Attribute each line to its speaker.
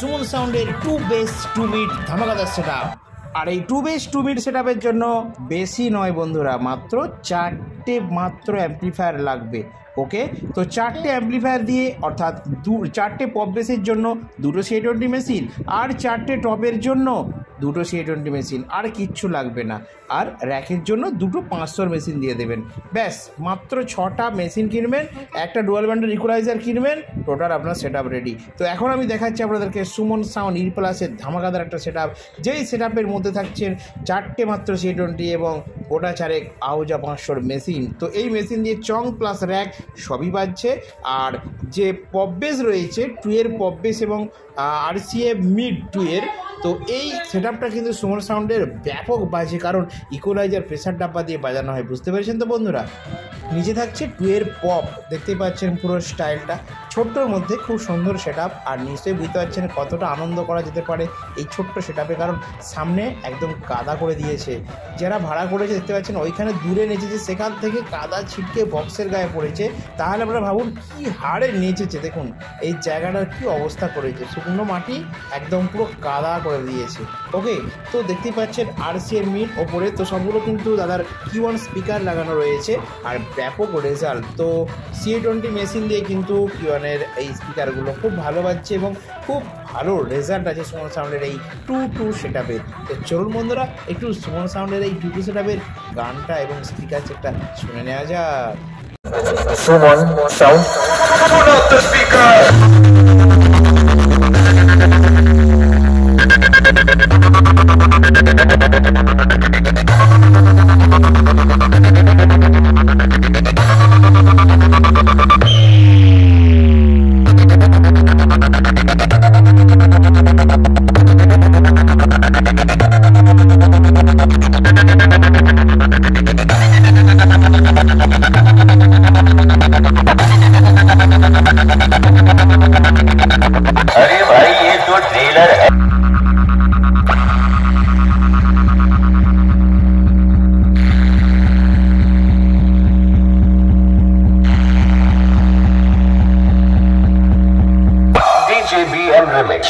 Speaker 1: সুমন সাউন্ডের 2 base 2 mid ধামাকাদার setup. আর এই 2 base 2 mid সেটআপের জন্য বেশি নয় বন্ধুরা, মাত্র 4টে অ্যাম্পলিফায়ার লাগবে। ওকে, তো 4টে অ্যাম্পলিফায়ার দিয়ে অর্থাৎ 4টে পপ বেসের জন্য 2টো C20 মেশিন, আর 4টে টপের জন্য 2টো C20 মেশিন, আর কিচ্ছু লাগবে না। আর র্যাকের জন্য 2টো 500 মেশিন দিয়ে দেবেন। ব্যাস মাত্র 6টা মেশিন কিনবেন, একটা ডুয়াল ব্যান্ডের ইকুয়ালাইজার কিনবেন, টোটাল আপনার সেটআপ রেডি। তো এখন আমি দেখাচ্ছি আপনাদেরকে সুমন সাউন্ড ই প্লাসের ধামাকাদার একটা সেটআপ, যেই সেটআপের মধ্যে থাকছেন 4টে মাত্র C20 এবং গোটা 4 আহুজা 500 মেশিন। তো এই মেশিন দিয়ে চং প্লাস র্যাক সবই বাজছে। আর যে পপ বেস রয়েছে 2 এর পপ বেস এবং RCA মিড 2 এর, তো এই সেটআপটা কিন্তু সুমন সাউন্ডের ব্যাপক বাজে, কারণ ইকুয়ালাইজার প্রেসার ডাব্বা দিয়ে বাজানো হয়। বুঝতে পেরেছেন তো বন্ধুরা? নিচে থাকছে 2 এর পপ, দেখতেই পাচ্ছেন পুরো স্টাইলটা ছোট্টর মধ্যে খুব সুন্দর সেটআপ। আর নিশ্চয়ই বুঝতে পারছেন কতটা আনন্দ করা যেতে পারে এই ছোট্ট সেটআপে, কারণ সামনে একদম কাদা করে দিয়েছে। যারা ভাড়া করেছে দেখতে পাচ্ছেন ওইখানে দূরে নেচেছে, সেখান থেকে কাদা ছিটকে বক্সের গায়ে পড়েছে। তাহলে আপনারা ভাবুন কি হারে নেচেছে, দেখুন এই জায়গাটার কি অবস্থা করেছে, শুকনো মাটি একদম পুরো কাদা করে দিয়েছে। ওকে, তো দেখতেই পাচ্ছেন RCA মিড ওপরে, তো সবগুলো কিন্তু দাদার Q1 স্পিকার লাগানো রয়েছে আর ব্যাপক রেজাল্ট। তো C20 মেশিন দিয়ে কিন্তু Q1 এর এই স্পিকারগুলো খুব ভালো বাজছে এবং খুব ভালো রেজাল্ট আছে সুমন সাউন্ডের এই 2 সেটআপে। তো চলুন বন্ধুরা একটু সুমন সাউন্ডের এই 2 সেটআপের গানটা এবং স্পিকার চেকটা শুনে নেওয়া যাক।
Speaker 2: Suman sound, pull up the speaker. अरे भाई ये तो ट्रेलर है। DJ BM Remix।